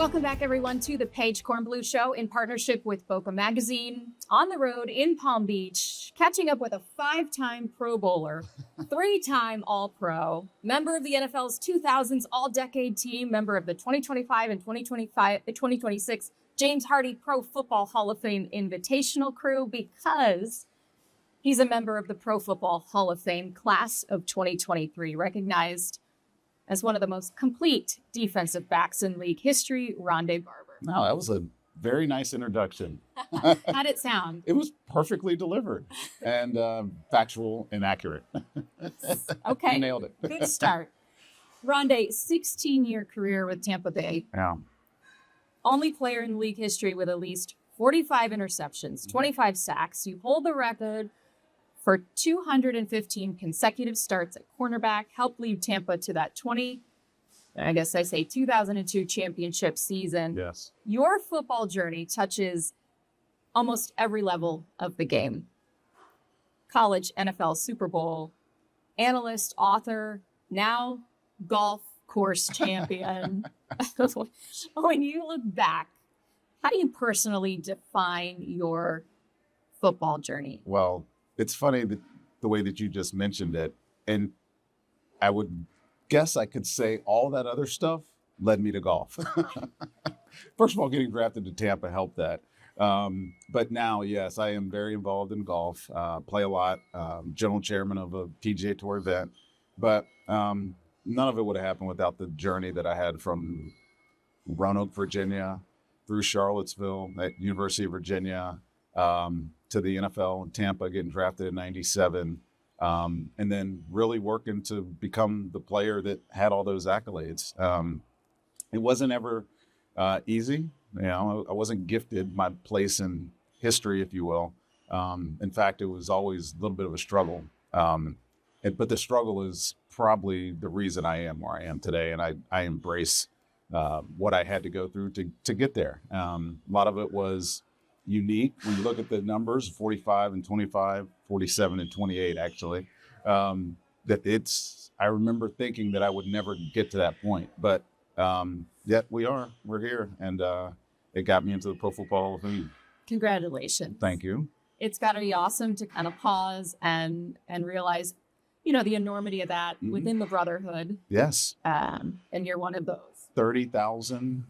Welcome back, everyone, to the Paige Kornblue Show in partnership with Boca Magazine. On the road in Palm Beach, catching up with a 5-time Pro Bowler, 3-time All-Pro, member of the NFL's 2000s All-Decade Team, member of the 2025 and 2026 James Hardie Pro Football Hall of Fame Invitational crew, because he's a member of the Pro Football Hall of Fame class of 2023, recognized as one of the most complete defensive backs in league history, Rondé Barber. No, that was a very nice introduction. How'd it sound? It was perfectly delivered and factual and accurate. Okay. You nailed it. Good start. Rondé, 16-year career with Tampa Bay. Yeah. Only player in league history with at least 45 interceptions, 25 sacks. You hold the record for 215 consecutive starts at cornerback, helped lead Tampa to that 2002 championship season. Yes. Your football journey touches almost every level of the game. College, NFL, Super Bowl, analyst, author, now golf course champion. When you look back, how do you personally define your football journey? Well, it's funny that the way that you just mentioned it, and I would guess I could say all that other stuff led me to golf. First of all, getting drafted to Tampa helped that. But now, yes, I am very involved in golf, play a lot, general chairman of a PGA TOUR event. But none of it would have happened without the journey that I had from Roanoke, Virginia, through Charlottesville at University of Virginia, to the NFL in Tampa, getting drafted in '97, and then really working to become the player that had all those accolades. It wasn't ever easy. You know, I wasn't gifted my place in history, if you will. In fact, it was always a little bit of a struggle. But the struggle is probably the reason I am where I am today, and I embrace what I had to go through to get there. A lot of it was unique. When you look at the numbers, 45 and 25, 47 and 28, actually, I remember thinking that I would never get to that point, but yet we're here, and it got me into the Pro Football Hall of Fame. Congratulations. Thank you. It's got to be awesome to kind of pause and realize, you know, the enormity of that within the brotherhood. Yes. And you're one of those. 30,000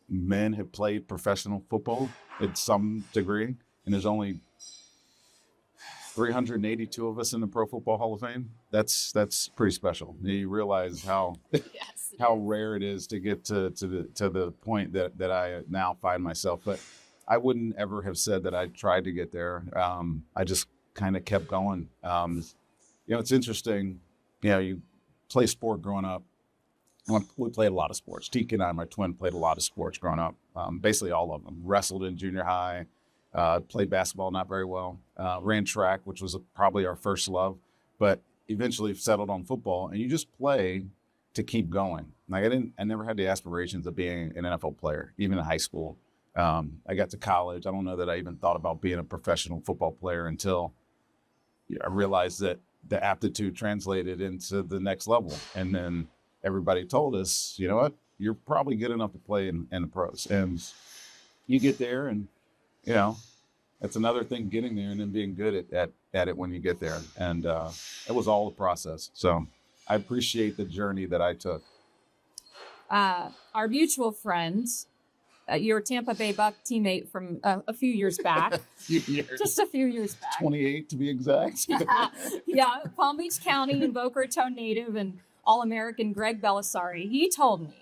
men have played professional football at some degree, and there's only 382 of us in the Pro Football Hall of Fame. That's pretty special. You realize how how rare it is to get to the point that I now find myself. But I wouldn't ever have said that I tried to get there. I just kind of kept going. You know, it's interesting. You know, you play sport growing up. We played a lot of sports. Tiki and I, my twin, played a lot of sports growing up, basically all of them. Wrestled in junior high, played basketball not very well, ran track, which was probably our first love, but eventually settled on football. And you just play to keep going. Like I never had the aspirations of being an NFL player, even in high school. I got to college. I don't know that I even thought about being a professional football player until I realized that the aptitude translated into the next level. And then everybody told us, you know what, you're probably good enough to play in the pros. And you get there, and, you know, that's another thing, getting there and then being good at it when you get there. And it was all the process. So I appreciate the journey that I took. Our mutual friend, your Tampa Bay Buck teammate from a few years back. Just a few years back. 28 to be exact. Yeah, Palm Beach County and Boca Raton native and All-American Greg Belisari. He told me,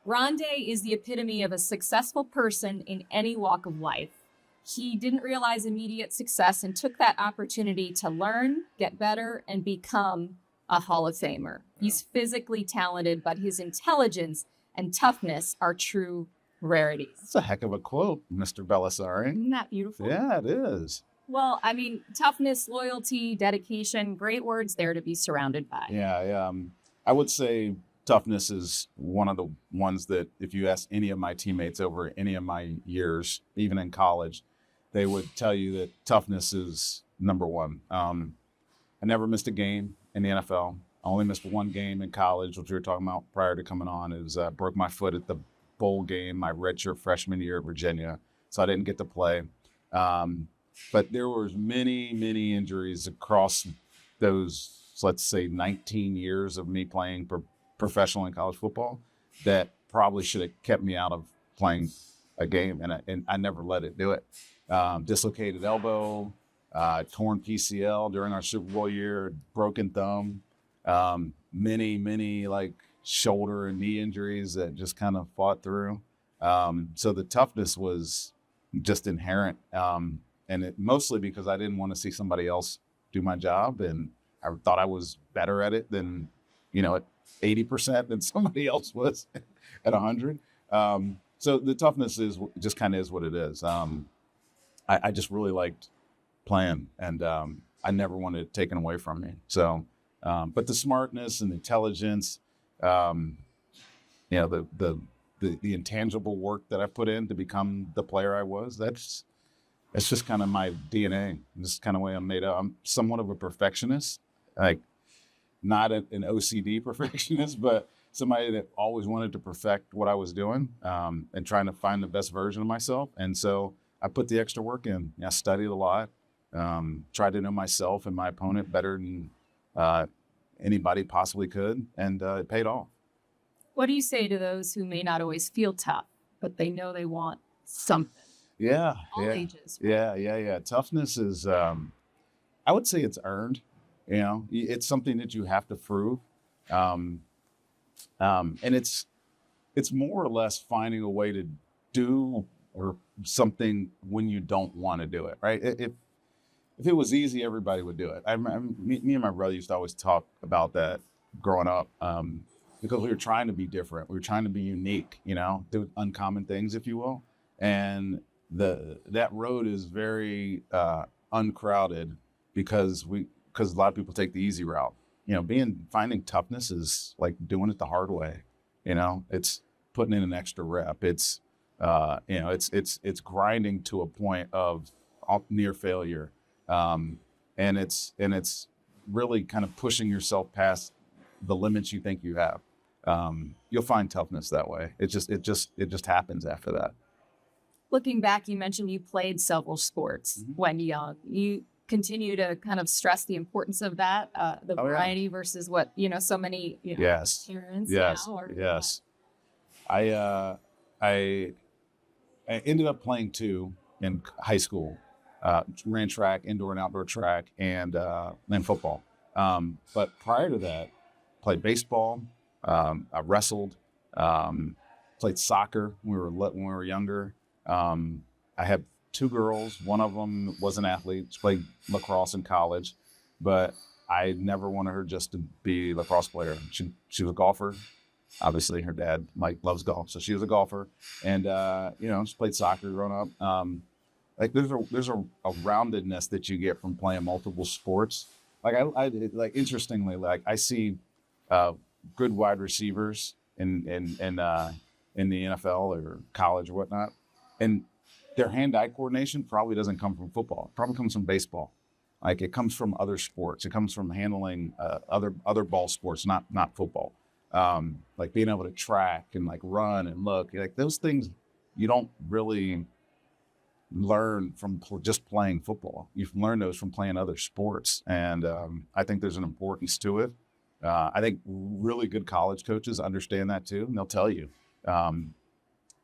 Rondé is the epitome of a successful person in any walk of life. He didn't realize immediate success and took that opportunity to learn, get better, and become a Hall of Famer. He's physically talented, but his intelligence and toughness are true rarities. That's a heck of a quote, Mr. Belisari. Isn't that beautiful? Yeah, it is. Well, I mean, toughness, loyalty, dedication, great words there to be surrounded by. Yeah. I would say toughness is one of the ones that if you ask any of my teammates over any of my years, even in college, they would tell you that toughness is number one. I never missed a game in the NFL. I only missed one game in college, which we were talking about prior to coming on. It was broke my foot at the bowl game my redshirt freshman year at Virginia, so I didn't get to play. But there was many injuries across those, let's say, 19 years of me playing professional in college football that probably should have kept me out of playing a game, and I never let it do it. Dislocated elbow, torn PCL during our Super Bowl year, broken thumb, many like shoulder and knee injuries that just kind of fought through. So the toughness was just inherent, and it mostly because I didn't want to see somebody else do my job, and I thought I was better at it than, at 80% than somebody else was at 100. So the toughness is just kind of is what it is. I just really liked playing, and I never wanted it taken away from me. So, but the smartness and the intelligence, the intangible work that I put in to become the player I was, that's just kind of my DNA. This is kind of the way I'm made up. I'm somewhat of a perfectionist, like not an OCD perfectionist, but somebody that always wanted to perfect what I was doing, and trying to find the best version of myself. And so I put the extra work in. I studied a lot, tried to know myself and my opponent better than anybody possibly could, and it paid off. What do you say to those who may not always feel tough, but they know they want something? Yeah. All ages. Yeah. Toughness is, I would say it's earned. It's something that you have to prove. And it's more or less finding a way to do or something when you don't want to do it, right? If it was easy, everybody would do it. Me and my brother used to always talk about that growing up, because we were trying to be different. We were trying to be unique, do uncommon things, if you will. And that road is very uncrowded because a lot of people take the easy route. Finding toughness is like doing it the hard way. It's putting in an extra rep. It's it's grinding to a point of near failure, and it's really kind of pushing yourself past the limits you think you have. You'll find toughness that way. It just happens after that. Looking back, you mentioned you played several sports when young. You continue to kind of stress the importance of that, the variety versus what, so many, yes. parents yes. now. Yes. I ended up playing 2 in high school, ran track, indoor and outdoor track, and then football. But prior to that, played baseball, I wrestled, played soccer when we were younger. I have 2 girls. One of them was an athlete. She played lacrosse in college, but I never wanted her just to be a lacrosse player. She was a golfer. Obviously, her dad, Mike, loves golf, so she was a golfer. And she played soccer growing up. Like there's a roundedness that you get from playing multiple sports. Like I interestingly, like I see good wide receivers in the NFL or college or whatnot, and their hand-eye coordination probably doesn't come from football. It probably comes from baseball. Like it comes from other sports. It comes from handling other ball sports, not football. Like being able to track and like run and look, like those things you don't really learn from just playing football. You learn those from playing other sports, and I think there's an importance to it. I think really good college coaches understand that too, and they'll tell you.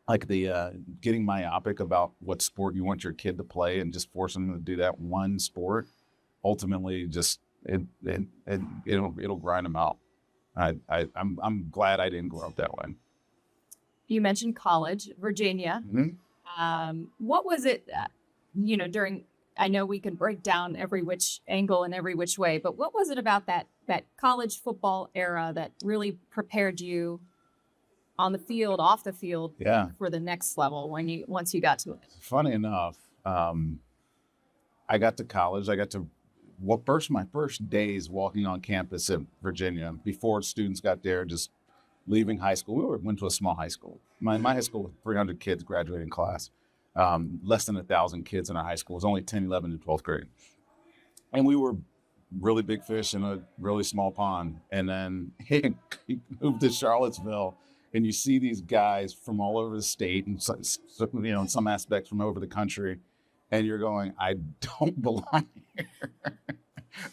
Like the getting myopic about what sport you want your kid to play and just forcing them to do that one sport, ultimately just it'll grind them out. I'm glad I didn't grow up that way. You mentioned college, Virginia. What was it, during, I know we can break down every which angle and every which way, but what was it about that college football era that really prepared you on the field, off the field, for the next level once you got to it? Funny enough, I got to college. I got to my first days walking on campus in Virginia before students got there, just leaving high school. We went to a small high school. My high school was 300 kids graduating class, less than 1,000 kids in our high school. It was only 10, 11, and 12th grade. And we were really big fish in a really small pond. And then he moved to Charlottesville, and you see these guys from all over the state and, in some aspects from over the country. And you're going, I don't belong here.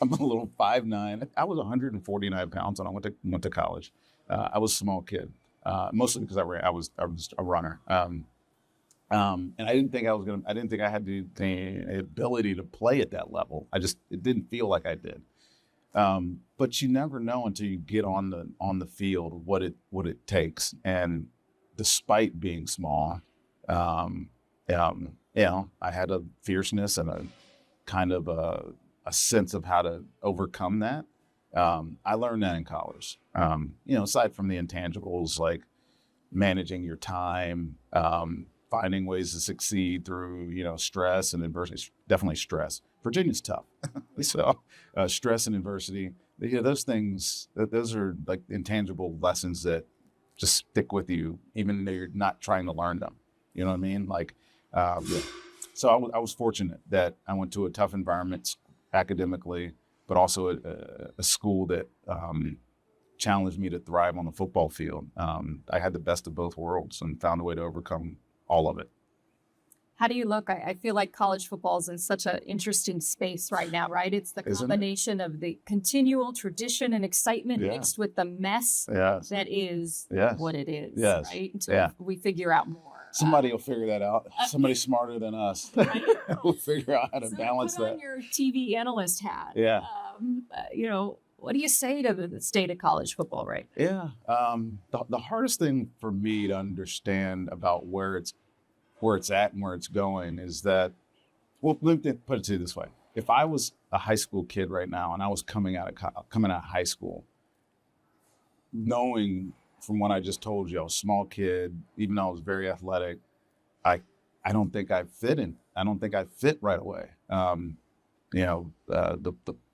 I'm a little 5'9". I was 149 pounds when I went to college. I was a small kid, mostly because I was a runner. And I didn't think I had the ability to play at that level. It didn't feel like I did. But you never know until you get on the field what it takes. And despite being small, I had a fierceness and a kind of a sense of how to overcome that. I learned that in college. Aside from the intangibles like managing your time, finding ways to succeed through, stress and adversity. Definitely stress. Virginia's tough. So stress and adversity, those things, those are like intangible lessons that just stick with you, even though you're not trying to learn them. You know what I mean? So I was fortunate that I went to a tough environment academically, but also a school that challenged me to thrive on the football field. I had the best of both worlds and found a way to overcome all of it. How do you look? I feel like college football is in such an interesting space right now, right? It's the combination of the continual tradition and excitement mixed with the mess that is what it is, right? Until we figure out more. Somebody will figure that out. Somebody smarter than us will figure out how to balance put that. On your TV analyst hat. Yeah. What do you say to the state of college football, right? Yeah. The hardest thing for me to understand about where it's at and where it's going is that, well, let me put it to you this way. If I was a high school kid right now and I was coming out of high school, knowing from what I just told you, I was a small kid, even though I was very athletic, I don't think I fit in. I don't think I fit right away. The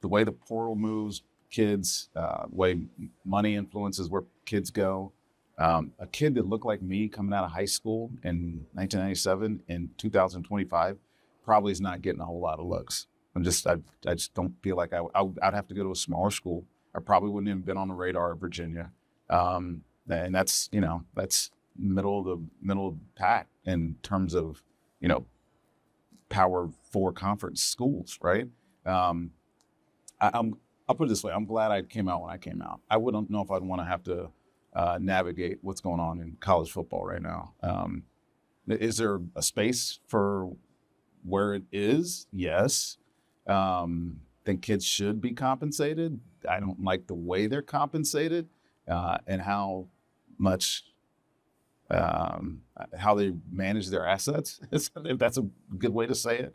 way the portal moves, kids, way money influences where kids go. A kid that looked like me coming out of high school in 1997 in 2025 probably is not getting a whole lot of looks. I just don't feel like I'd have to go to a smaller school. I probably wouldn't have been on the radar of Virginia. And that's middle of the pack in terms of, Power 4 conference schools, right? I'll put it this way. I'm glad I came out when I came out. I wouldn't know if I'd want to have to navigate what's going on in college football right now. Is there a space for where it is? Yes. Think kids should be compensated. I don't like the way they're compensated and how much how they manage their assets, if that's a good way to say it.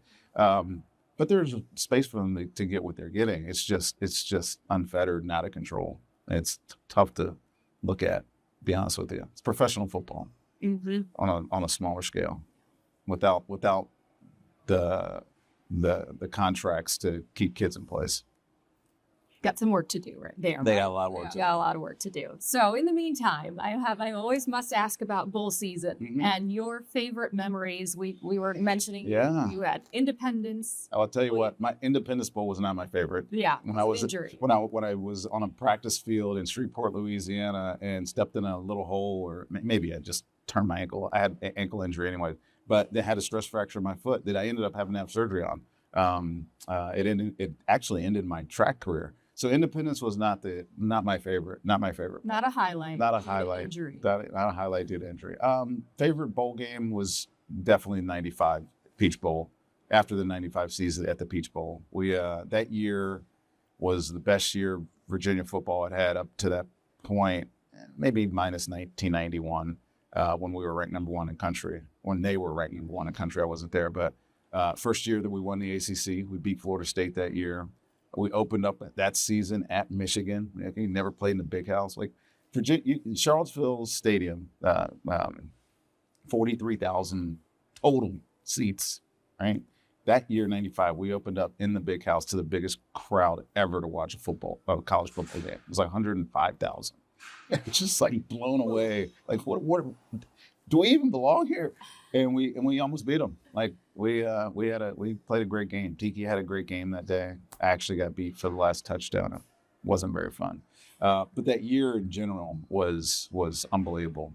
But there's a space for them to get what they're getting. It's just unfettered and out of control. It's tough to look at, to be honest with you. It's professional football on a smaller scale without the contracts to keep kids in place. Got some work to do right there. They got a lot of work to do. Got a lot of work to do. So in the meantime, I always must ask about bowl season and your favorite memories. We were mentioning you had Independence. I'll tell you what, my Independence Bowl was not my favorite. Yeah, when I was on a practice field in Shreveport, Louisiana, and stepped in a little hole, or maybe I just turned my ankle. I had an ankle injury anyway, but they had a stress fracture in my foot that I ended up having to have surgery on. It actually ended my track career. So Independence was not my favorite. Not my favorite. Not a highlight. Not a highlight. Injury. Not a highlight due to injury. Favorite bowl game was definitely 95 Peach Bowl. After the 95 season at the Peach Bowl, we that year was the best year Virginia football had up to that point. Maybe minus 1991 when we were ranked number one in country. When they were ranked number one in country, I wasn't there. But first year that we won the ACC, we beat Florida State that year. We opened up that season at Michigan. We never played in the big house. Like Virginia, Charlottesville Stadium, 43,000 total seats, right? That year, 95, we opened up in the big house to the biggest crowd ever to watch a college football game. It was like 105,000. It's just like blown away. Like, what do we even belong here? And we almost beat them. Like, We played a great game. Tiki had a great game that day. I actually got beat for the last touchdown. It wasn't very fun. But that year in general was unbelievable.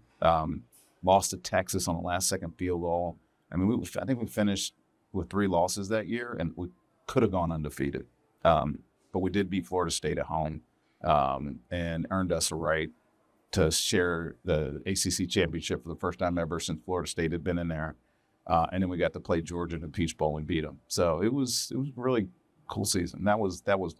Lost to Texas on a last-second field goal. I mean, I think we finished with 3 losses that year, and we could have gone undefeated. But we did beat Florida State at home, and earned us a right to share the ACC championship for the first time ever since Florida State had been in there. And then we got to play Georgia in the Peach Bowl and beat them. So it was a really cool season. That was the one.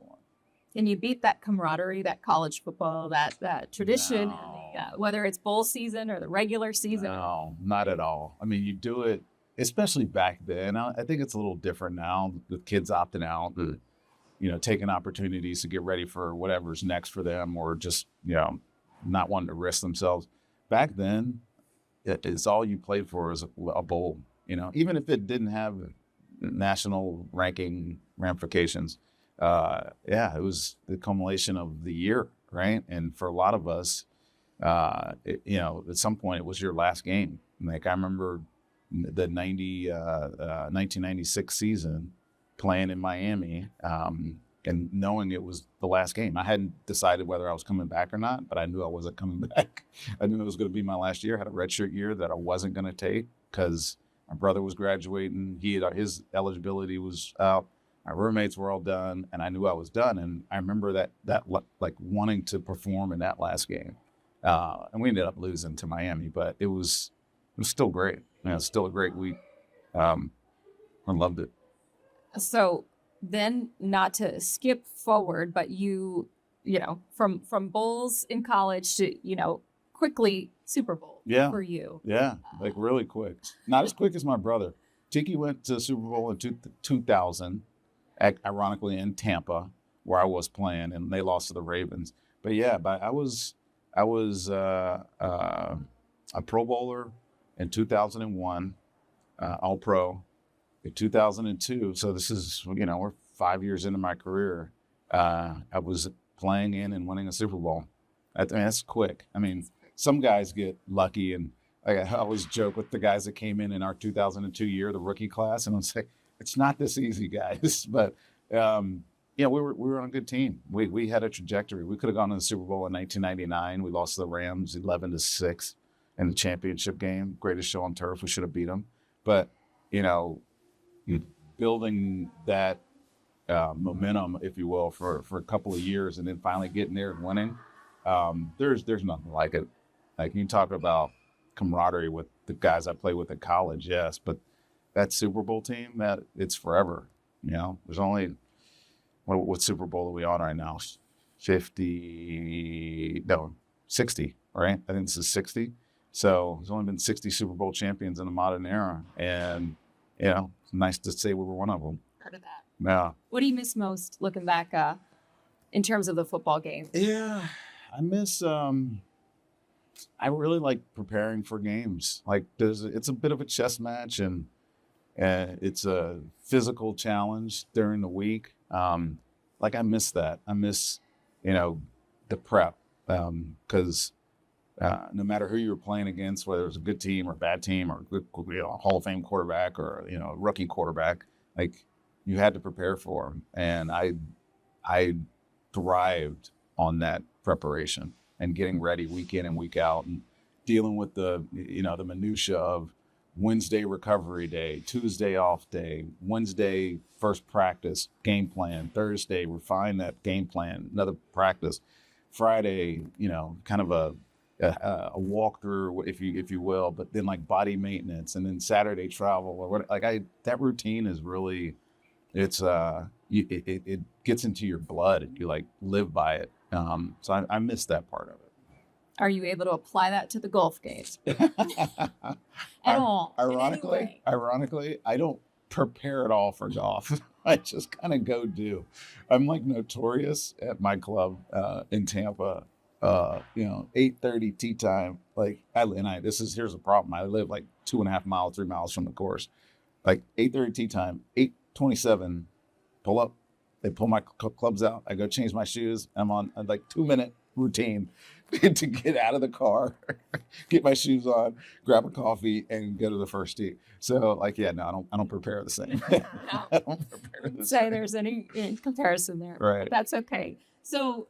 And you beat that camaraderie, that college football, that tradition, No. and whether it's bowl season or the regular season. No, not at all. I mean, you do it, especially back then. I think it's a little different now with kids opting out, taking opportunities to get ready for whatever's next for them, or just, not wanting to risk themselves. Back then, it's all you played for is a bowl, even if it didn't have national ranking ramifications. It was the culmination of the year, right? And for a lot of us, at some point it was your last game. Like I remember the 1996 season playing in Miami, and knowing it was the last game. I hadn't decided whether I was coming back or not, but I knew I wasn't coming back. I knew it was going to be my last year. I had a redshirt year that I wasn't going to take because my brother was graduating. His eligibility was out. My roommates were all done, and I knew I was done. And I remember that like wanting to perform in that last game. And we ended up losing to Miami, but it was still great. It was still a great week. I loved it. So then, not to skip forward, but from bowls in college to, quickly Super Bowl for you. Yeah, like really quick. Not as quick as my brother. Tiki went to Super Bowl in 2000. Ironically in Tampa, where I was playing, and they lost to the Ravens. But I was a Pro Bowler in 2001, All Pro in 2002. So this is, we're 5 years into my career. I was playing in and winning a Super Bowl. That's quick. I mean, some guys get lucky, and I always joke with the guys that came in our 2002 year, the rookie class, and I'm like, it's not this easy, guys. But, we were on a good team. We had a trajectory. We could have gone to the Super Bowl in 1999. We lost to the Rams 11-6 in the championship game. Greatest show on turf. We should have beat them. But, building that momentum, if you will, for a couple of years, and then finally getting there and winning, there's nothing like it. Like, you talk about camaraderie with the guys I played with at college, yes, but that Super Bowl team, that it's forever. There's only what Super Bowl are we on right now? 60, right? I think this is 60. So there's only been 60 Super Bowl champions in the modern era, and it's nice to say we were one of them. Part of that. Yeah. What do you miss most looking back in terms of the football game? Yeah, I miss. I really like preparing for games. Like it's a bit of a chess match, and it's a physical challenge during the week. I miss that. I miss, the prep, because no matter who you were playing against, whether it was a good team or a bad team or a Hall of Fame quarterback or a rookie quarterback, like you had to prepare for them. And I thrived on that preparation and getting ready week in and week out, and dealing with the minutia of Wednesday recovery day, Tuesday off day, Wednesday first practice, game plan, Thursday refine that game plan, another practice, Friday, kind of a walkthrough, if you will, but then like body maintenance, and then Saturday travel or what. That routine is really, it gets into your blood, and you like live by it. So I miss that part of it. Are you able to apply that to the golf games? At all? Ironically, I don't prepare at all for golf. I just kind of go do. I'm like notorious at my club in Tampa. 8:30 tee time. Here's the problem. I live like 2.5 miles, 3 miles from the course. Like 8:30 tee time, 8:27, pull up. They pull my clubs out. I go change my shoes. I'm on like 2 minute routine to get out of the car, get my shoes on, grab a coffee, and go to the first tee. So, like, yeah, no, I don't prepare the same. No. I don't prepare the Say same. there's any comparison there. Right. But that's okay. So,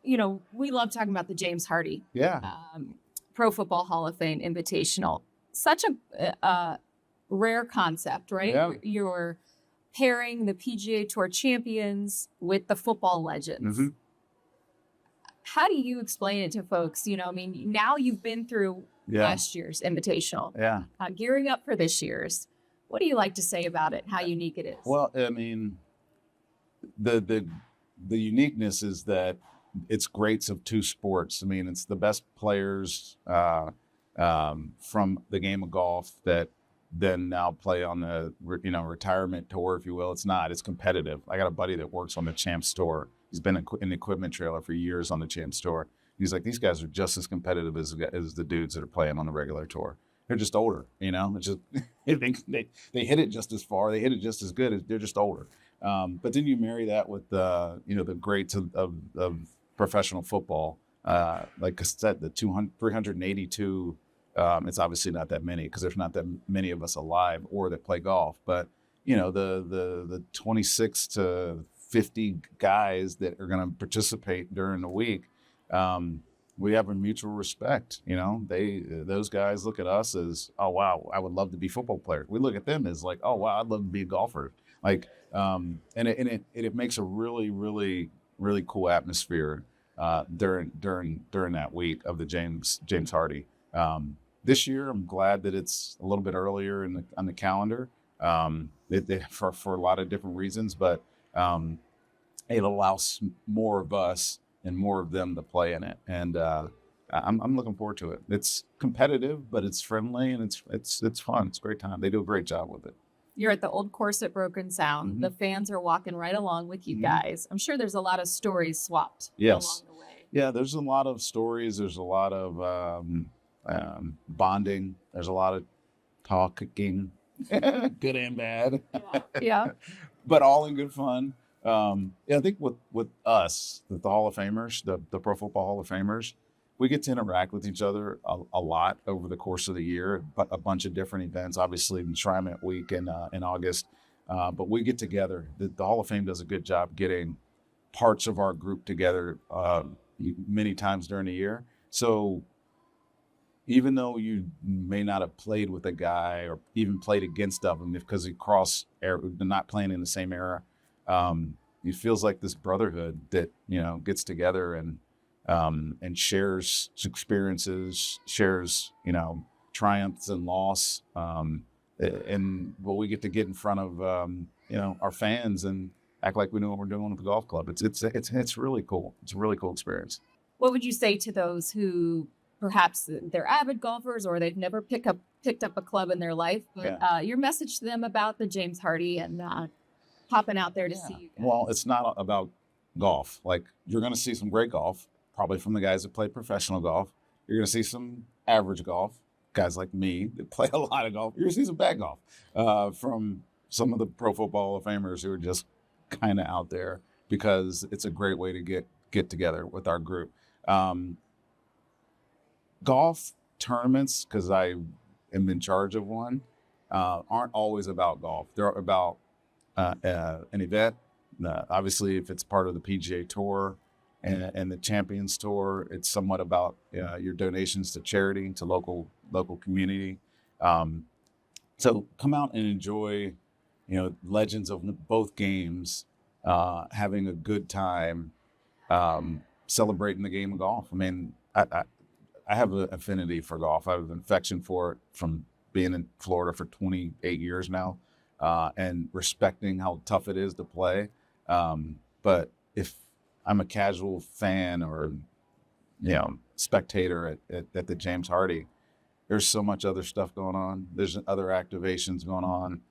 we love talking about the James Hardie Yeah. Pro Football Hall of Fame Invitational. Such a rare concept, right? Yeah. You're pairing the PGA Tour champions with the football legends. Mm-hmm. How do you explain it to folks? Now you've been through last year's Invitational. Yeah. Gearing up for this year's. What do you like to say about it? How unique it is? Well, I mean, the uniqueness is that it's greats of two sports. I mean, it's the best players from the game of golf that then now play on the retirement tour, if you will. It's competitive. I got a buddy that works on the Champs Tour. He's been in the equipment trailer for years on the Champs Tour. He's like, these guys are just as competitive as the dudes that are playing on the regular tour. They're just older, It's just they hit it just as far. They hit it just as good. They're just older. But then you marry that with the greats of professional football. Like I said, the 382. It's obviously not that many because there's not that many of us alive or that play golf. But the 26 to 50 guys that are going to participate during the week, we have a mutual respect. Those guys look at us as, oh wow, I would love to be football player. We look at them as like, oh wow, I'd love to be a golfer. Like, and it makes a really, really, really cool atmosphere during that week of the James Hardie. This year, I'm glad that it's a little bit earlier on the calendar for a lot of different reasons, but it allows more of us and more of them to play in it, and I'm looking forward to it. It's competitive, but it's friendly and it's fun. It's a great time. They do a great job with it. You're at the old course at Broken Sound. Mm-hmm. The fans are walking right along with you Mm-hmm. guys. I'm sure there's a lot of stories swapped Yes. along the way. Yeah, there's a lot of stories. There's a lot of bonding. There's a lot of talking, good and bad. Yeah. But all in good fun. I think with us, the Hall of Famers, the Pro Football Hall of Famers, we get to interact with each other a lot over the course of the year, but a bunch of different events, obviously Enshrinement Week in August. But we get together. The Hall of Fame does a good job getting parts of our group together many times during the year. So even though you may not have played with a guy or even played against him because he not playing in the same era, it feels like this brotherhood that gets together and shares experiences, shares triumphs and loss, and we get to get in front of our fans and act like we know what we're doing with the golf club. It's really cool. It's a really cool experience. What would you say to those who perhaps they're avid golfers or they've never picked up a club in their life, but your message to them about the James Hardie and popping out there to see you guys? Well, it's not about golf. Like, you're going to see some great golf, probably from the guys that play professional golf. You're going to see some average golf, guys like me that play a lot of golf. You're going to see some bad golf from some of the Pro Football Hall of Famers who are just kind of out there because it's a great way to get together with our group. Golf tournaments, because I am in charge of one, aren't always about golf. They're about an event. Obviously, if it's part of the PGA Tour and the Champions Tour, it's somewhat about your donations to charity, to local community. So come out and enjoy, legends of both games, having a good time, celebrating the game of golf. I mean, I have an affinity for golf. I have an affection for it from being in Florida for 28 years now, and respecting how tough it is to play. But if I'm a casual fan or, spectator at the James Hardie, there's so much other stuff going on. There's other activations going on.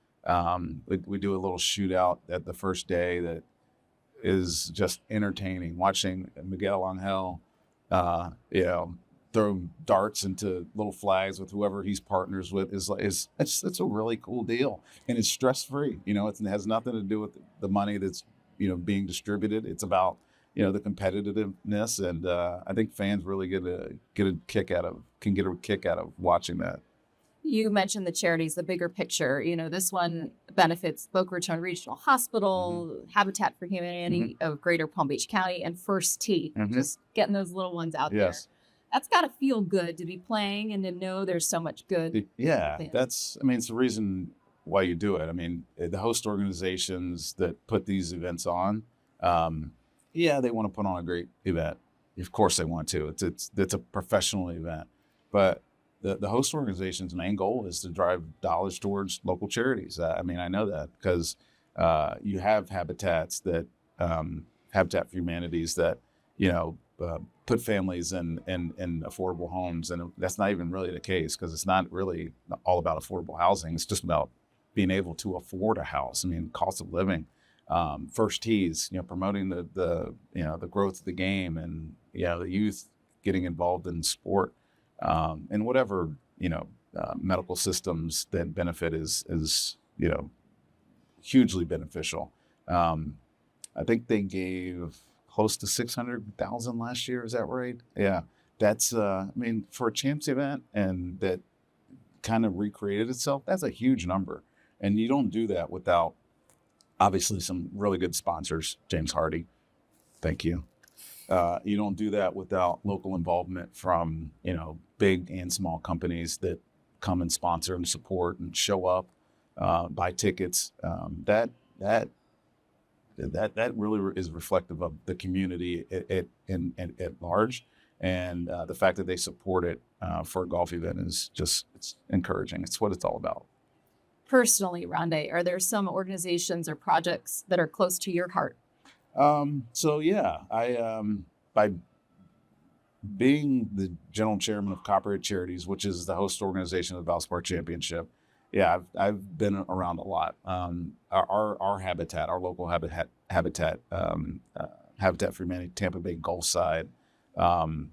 We do a little shootout at the first day that is just entertaining. Watching Miguel Angel, throw darts into little flags with whoever he's partners with it's a really cool deal, and it's stress free. It has nothing to do with the money that's being distributed. It's about the competitiveness, and I think fans really get a kick out of watching that. You mentioned the charities, the bigger picture. This one benefits Boca Raton Regional Hospital, Habitat for Humanity of Greater Palm Beach County, and First Tee. Just getting those little ones out there. That's got to feel good to be playing and to know there's so much good. Yeah, it's the reason why you do it. I mean, the host organizations that put these events on, they want to put on a great event. Of course they want to. It's a professional event. But the host organization's main goal is to drive dollars towards local charities. I know that because you have Habitat for Humanities that, put families in affordable homes. And that's not even really the case, because it's not really all about affordable housing. It's just about being able to afford a house. Cost of living. First Tees, promoting the growth of the game, and the youth getting involved in sport, and whatever medical systems that benefit is hugely beneficial. I think they gave close to 600,000 last year. Is that right? Yeah, that's for a champs event, and that kind of recreated itself. That's a huge number, and you don't do that without obviously some really good sponsors. James Hardie, thank you. You don't do that without local involvement from big and small companies that come and sponsor and support and show up, buy tickets. That really is reflective of the community at large, and the fact that they support it for a golf event is it's encouraging. It's what it's all about. Personally, Rondé, are there some organizations or projects that are close to your heart? By being the general chairman of Copperhead Charities, which is the host organization of the Valspar Championship, I've been around a lot. Our Habitat, our local Habitat, Habitat for Humanity, Tampa Bay Gulf side. I'm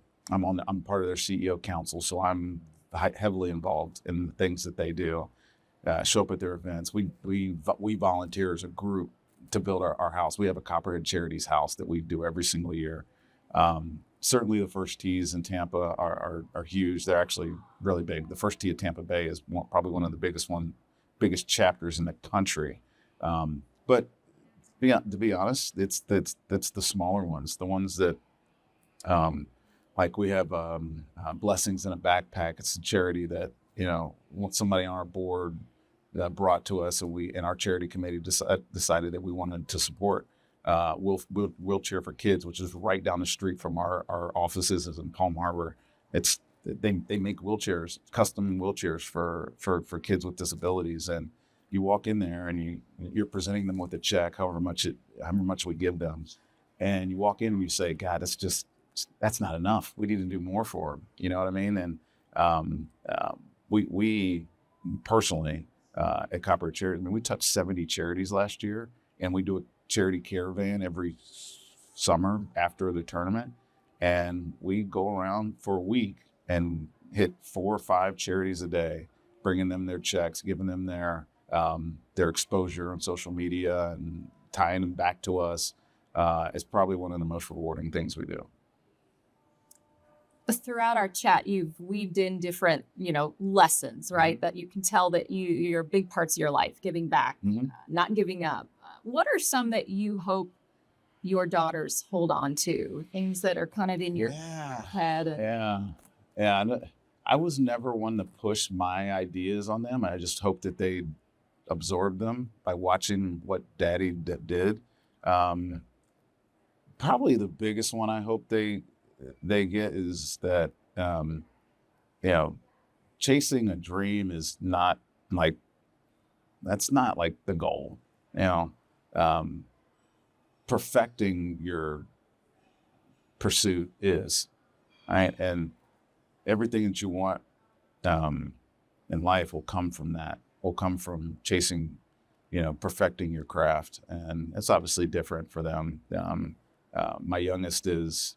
part of their CEO council, so I'm heavily involved in the things that they do. Show up at their events. We volunteer as a group to build our house. We have a Copperhead Charities house that we do every single year. Certainly the First Tees in Tampa are huge. They're actually really big. The First Tee at Tampa Bay is probably one of the biggest chapters in the country. But to be honest, that's the smaller ones, the ones that like we have Blessings in a Backpack. It's a charity that somebody on our board brought to us, and our charity committee decided that we wanted to support. Wheelchair for Kids, which is right down the street from our offices in Palm Harbor. They make wheelchairs, custom wheelchairs for kids with disabilities, and you walk in there and you're presenting them with a check, however much we give them, and you walk in and you say, God, that's not enough. We need to do more for them. You know what I mean? And we personally at Copperhead Charities, we touched 70 charities last year, and we do a charity caravan every summer after the tournament, and we go around for a week and hit 4 or 5 charities a day, bringing them their checks, giving them their exposure on social media, and tying them back to us. Is probably one of the most rewarding things we do. Throughout our chat, you've weaved in different, lessons, right? That you can tell that you're big parts of your life, giving back, not giving up. What are some that you hope your daughters hold on to? Things that are kind of in your head? Yeah. I was never one to push my ideas on them. I just hope that they absorb them by watching what Daddy did. Probably the biggest one I hope they get is that, chasing a dream is not like, that's not like the goal, perfecting your pursuit is, right? And everything that you want in life will come from that, will come from chasing, perfecting your craft. And it's obviously different for them. My youngest is,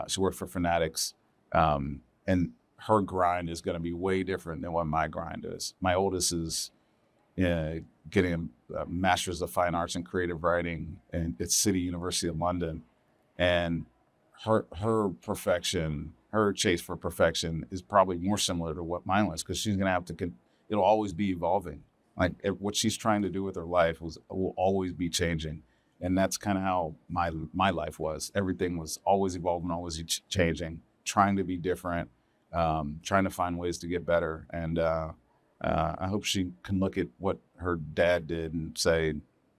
she works for Fanatics, and her grind is going to be way different than what my grind is. My oldest is getting a master's of fine arts in creative writing at City University of London. And her perfection, her chase for perfection is probably more similar to what mine was, because she's going to have to, it'll always be evolving. Like what she's trying to do with her life will always be changing. And that's kind of how my life was. Everything was always evolving, always changing, trying to be different, trying to find ways to get better. And I hope she can look at what her dad did and say,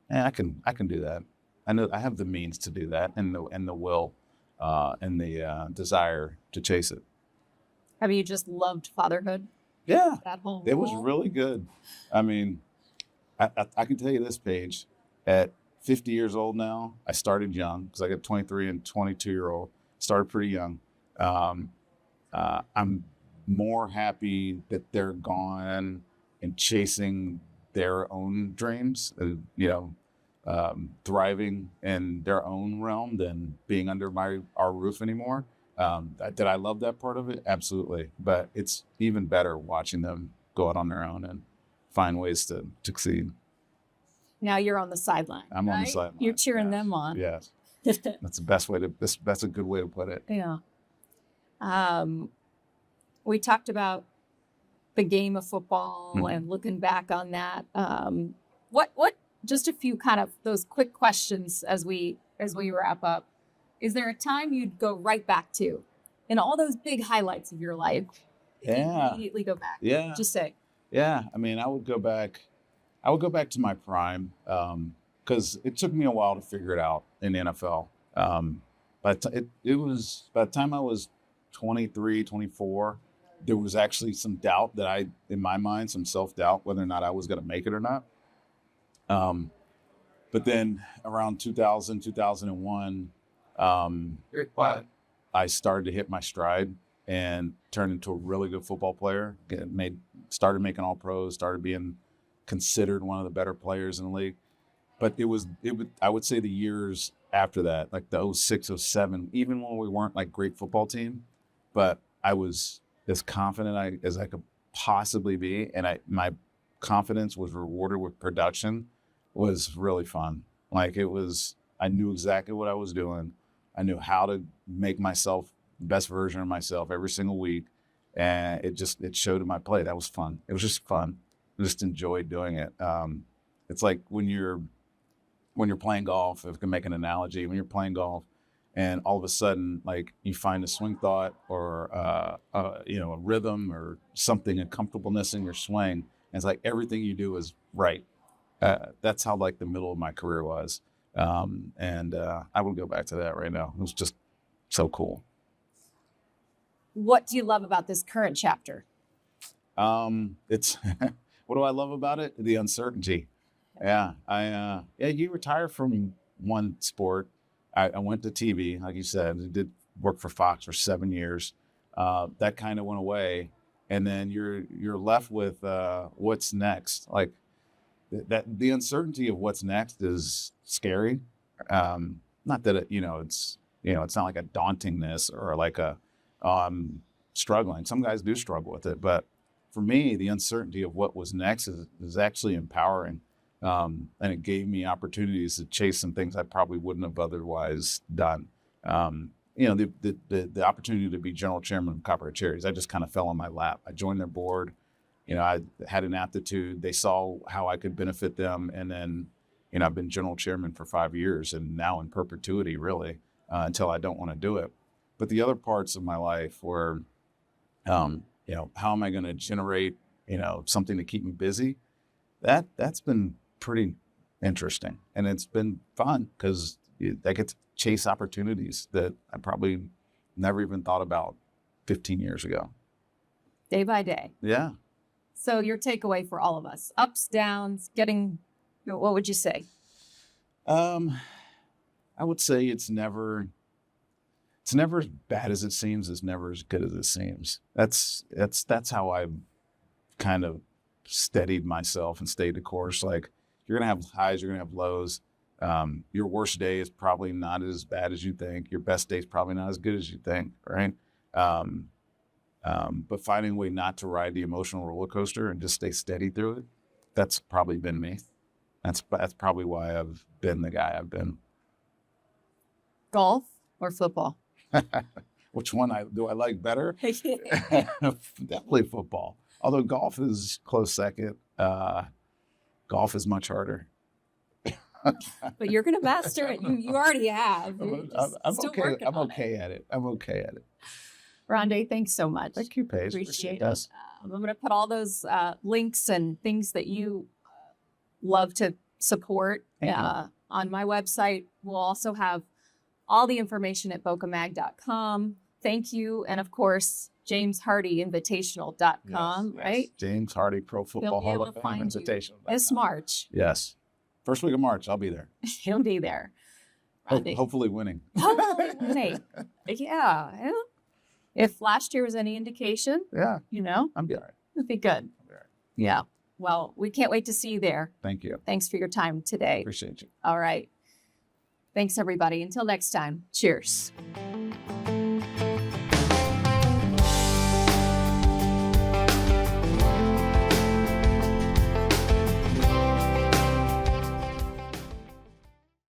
I can do that. I know I have the means to do that, and the will, and the desire to chase it. Have you just loved fatherhood? Yeah, it was really good. I mean, I can tell you this, Paige, at 50 years old now, I started young, because I got 23 and 22-year-old, started pretty young. I'm more happy that they're gone and chasing their own dreams, thriving in their own realm than being under our roof anymore. Did I love that part of it? Absolutely. But it's even better watching them go out on their own and find ways to succeed. Now you're on the sideline. I'm right? on the sideline. You're cheering them on. Yes. That's the best way that's a good way to put it. Yeah. We talked about the game of football and looking back on that. What just a few kind of those quick questions as we wrap up. Is there a time you'd go right back to in all those big highlights of your life? Yeah. Immediately go back. Yeah. Just say. Yeah. I mean, I would go back to my prime, because it took me a while to figure it out in the NFL. But it was by the time I was 23, 24, there was actually some doubt in my mind, some self-doubt, whether or not I was going to make it or not. But then around 2000, 2001, I started to hit my stride and turned into a really good football player. Started making all pros, started being considered one of the better players in the league. But I would say the years after that, like the 06, 07, even when we weren't like great football team, but I was as confident as I could possibly be. And my confidence was rewarded with production. Was really fun. Like I knew exactly what I was doing. I knew how to make myself the best version of myself every single week. And it showed in my play. That was fun. It was just fun. I just enjoyed doing it. It's like when you're playing golf, if I can make an analogy, when you're playing golf and all of a sudden, like you find a swing thought or, a rhythm or something, a comfortableness in your swing. And it's like everything you do is right. That's how like the middle of my career was. And I would go back to that right now. It was just so cool. What do you love about this current chapter? It's what do I love about it? The uncertainty. Yeah. You retire from one sport. I went to TV, like you said. I did work for Fox for 7 years. That kind of went away. And then you're left with what's next. Like the uncertainty of what's next is scary. Not that it's not like a dauntingness or like I'm struggling. Some guys do struggle with it, but for me, the uncertainty of what was next is actually empowering. And it gave me opportunities to chase some things I probably wouldn't have otherwise done. The opportunity to be general chairman of Copper Charities, I just kind of fell on my lap. I joined their board. I had an aptitude. They saw how I could benefit them. And then, I've been general chairman for 5 years and now in perpetuity, really, until I don't want to do it. But the other parts of my life were, how am I going to generate, something to keep me busy? That's been pretty interesting. And it's been fun because I get to chase opportunities that I probably never even thought about 15 years ago. Day by day. Yeah. So your takeaway for all of us, ups, downs, what would you say? I would say it's never as bad as it seems. It's never as good as it seems. That's how I've kind of steadied myself and stayed the course. Like you're going to have highs, you're going to have lows. Your worst day is probably not as bad as you think. Your best day is probably not as good as you think. Right. But finding a way not to ride the emotional roller coaster and just stay steady through it. that's probably been me. That's probably why I've been the guy I've been. Golf or football? Which one do I like better? Definitely football. Although golf is close second. Golf is much harder. But you're going to master it. You already have. I'm okay. I'm okay at it. I'm okay at it. Rondé, thanks so much. Thank you, Paige. Appreciate it. I'm going to put all those links and things that you love to support on my website. We'll also have all the information at bocamag.com. Thank you. And of course, James Hardie, Invitational.com, yes, right? Yes. James Hardie, Pro Football Hall of Fame, Invitational. This March. Yes. First week of March, I'll be there. He'll be there. Hopefully winning. Hopefully winning. Yeah. If last year was any indication, I'll be all right. It'll be good. I'll be all right. Yeah. Well, we can't wait to see you there. Thank you. Thanks for your time today. Appreciate you. All right. Thanks, everybody. Until next time, cheers.